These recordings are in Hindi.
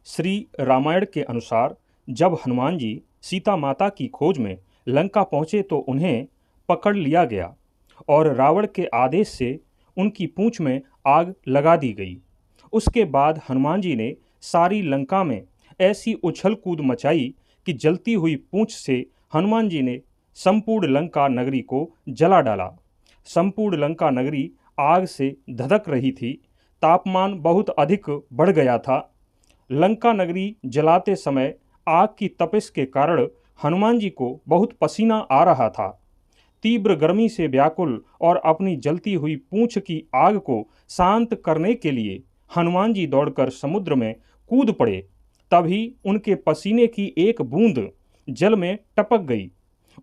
श्री रामायण के अनुसार जब हनुमान जी सीता माता की खोज में लंका पहुँचे तो उन्हें पकड़ लिया गया और रावण के आदेश से उनकी पूंछ में आग लगा दी गई। उसके बाद हनुमान जी ने सारी लंका में ऐसी उछल कूद मचाई कि जलती हुई पूंछ से हनुमान जी ने संपूर्ण लंका नगरी को जला डाला। संपूर्ण लंका नगरी आग से धधक रही थी। तापमान बहुत अधिक बढ़ गया था। लंका नगरी जलाते समय आग की तपिश के कारण हनुमान जी को बहुत पसीना आ रहा था। तीव्र गर्मी से व्याकुल और अपनी जलती हुई पूंछ की आग को शांत करने के लिए हनुमान जी दौड़कर समुद्र में कूद पड़े। तभी उनके पसीने की एक बूंद जल में टपक गई।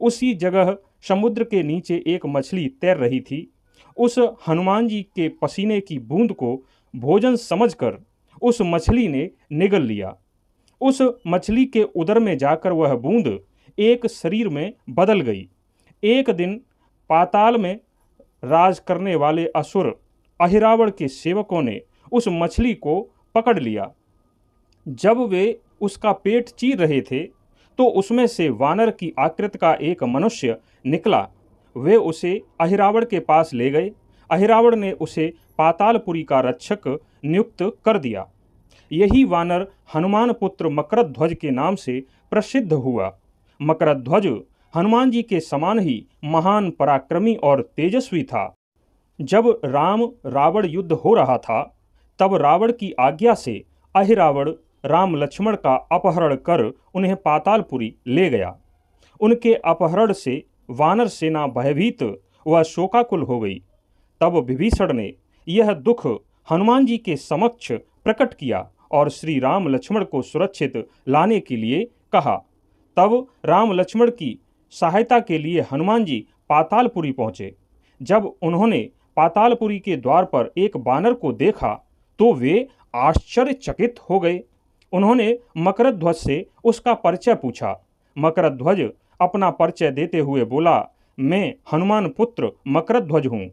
उसी जगह समुद्र के नीचे एक मछली तैर रही थी। उस हनुमान जी के पसीने की बूंद को भोजन समझकर उस मछली ने निगल लिया। उस मछली के उदर में जाकर वह बूंद एक शरीर में बदल गई। एक दिन पाताल में राज करने वाले असुर अहिरावण के सेवकों ने उस मछली को पकड़ लिया। जब वे उसका पेट चीर रहे थे तो उसमें से वानर की आकृति का एक मनुष्य निकला। वे उसे अहिरावण के पास ले गए। अहिरावण ने उसे पातालपुरी का रक्षक नियुक्त कर दिया। यही वानर हनुमान पुत्र मकरध्वज के नाम से प्रसिद्ध हुआ। मकरध्वज हनुमान जी के समान ही महान पराक्रमी और तेजस्वी था। जब राम रावण युद्ध हो रहा था तब रावण की आज्ञा से अहिरावण राम लक्ष्मण का अपहरण कर उन्हें पातालपुरी ले गया। उनके अपहरण से वानर सेना भयभीत व शोकाकुल हो गई। तब विभीषण ने यह दुख हनुमान जी के समक्ष प्रकट किया और श्री राम लक्ष्मण को सुरक्षित लाने के लिए कहा। तब राम लक्ष्मण की सहायता के लिए हनुमान जी पातालपुरी पहुँचे। जब उन्होंने पातालपुरी के द्वार पर एक बानर को देखा तो वे आश्चर्यचकित हो गए। उन्होंने मकरध्वज से उसका परिचय पूछा। मकरध्वज अपना परिचय देते हुए बोला, मैं हनुमान पुत्र मकरध्वज हूँ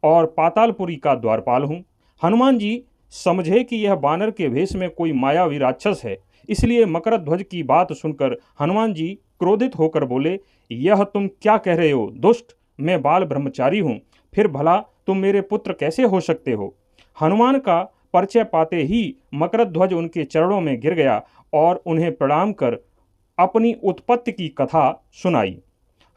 और पातालपुरी का द्वारपाल हूँ। हनुमान जी समझे कि यह बानर के भेष में कोई मायावी राक्षस है, इसलिए मकरध्वज की बात सुनकर हनुमान जी क्रोधित होकर बोले, यह तुम क्या कह रहे हो दुष्ट, मैं बाल ब्रह्मचारी हूँ, फिर भला तुम मेरे पुत्र कैसे हो सकते हो। हनुमान का परिचय पाते ही मकरध्वज उनके चरणों में गिर गया और उन्हें प्रणाम कर अपनी उत्पत्ति की कथा सुनाई।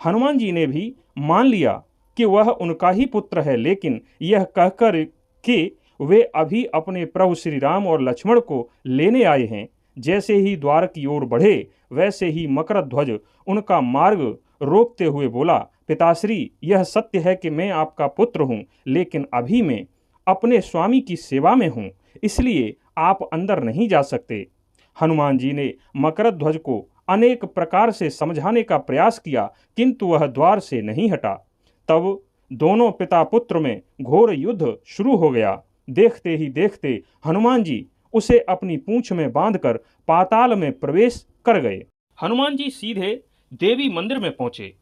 हनुमान जी ने भी मान लिया कि वह उनका ही पुत्र है, लेकिन यह कहकर कि वे अभी अपने प्रभु श्री राम और लक्ष्मण को लेने आए हैं। जैसे ही द्वार की ओर बढ़े वैसे ही मकरध्वज उनका मार्ग रोकते हुए बोला, पिताश्री, यह सत्य है कि मैं आपका पुत्र हूँ, लेकिन अभी मैं अपने स्वामी की सेवा में हूँ, इसलिए आप अंदर नहीं जा सकते। हनुमान जी ने मकरध्वज को अनेक प्रकार से समझाने का प्रयास किया, किंतु वह द्वार से नहीं हटा। तब दोनों पिता पुत्र में घोर युद्ध शुरू हो गया। देखते ही देखते हनुमान जी उसे अपनी पूंछ में बांधकर पाताल में प्रवेश कर गए। हनुमान जी सीधे देवी मंदिर में पहुंचे,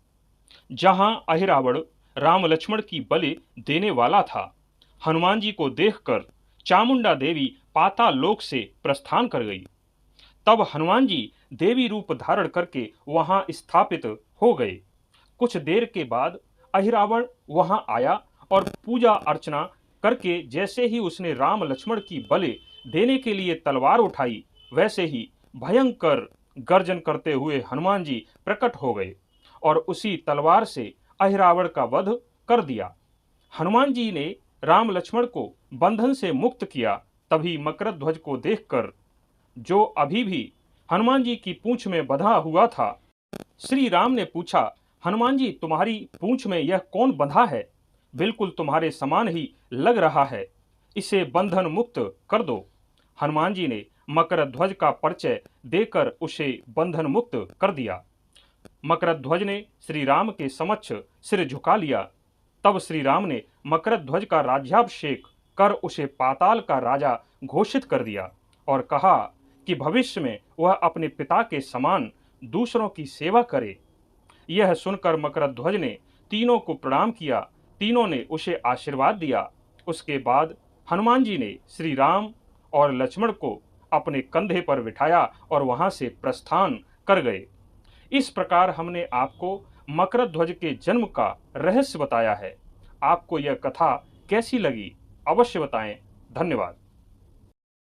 जहां अहिरावण राम लक्ष्मण की बलि देने वाला था। हनुमान जी को देखकर चामुंडा देवी पाताल लोक से प्रस्थान कर गई। तब हनुमान जी देवी रूप धारण करके वहां स्थापित हो गए। कुछ देर के बाद अहिरावण वहां आया और पूजा अर्चना करके जैसे ही उसने राम लक्ष्मण की बलि देने के लिए तलवार उठाई, वैसे ही भयंकर गर्जन करते हुए हनुमान जी प्रकट हो गए और उसी तलवार से अहिरावण का वध कर दिया। हनुमान जी ने राम लक्ष्मण को बंधन से मुक्त किया। तभी मकरध्वज को देखकर, जो अभी भी हनुमान जी की पूंछ में बंधा हुआ था, श्री राम ने पूछा, हनुमान जी, तुम्हारी पूंछ में यह कौन बंधा है? बिल्कुल तुम्हारे समान ही लग रहा है, इसे बंधन मुक्त कर दो। हनुमान जी ने मकरध्वज का परिचय देकर उसे बंधन मुक्त कर दिया। मकरध्वज ने श्री राम के समक्ष सिर झुका लिया। तब श्री राम ने मकरध्वज का राज्याभिषेक कर उसे पाताल का राजा घोषित कर दिया और कहा कि भविष्य में वह अपने पिता के समान दूसरों की सेवा करे। यह सुनकर मकरध्वज ने तीनों को प्रणाम किया। तीनों ने उसे आशीर्वाद दिया। उसके बाद हनुमान जी ने श्री राम और लक्ष्मण को अपने कंधे पर बिठाया और वहां से प्रस्थान कर गए। इस प्रकार हमने आपको मकरध्वज के जन्म का रहस्य बताया है। आपको यह कथा कैसी लगी, अवश्य बताएं। धन्यवाद।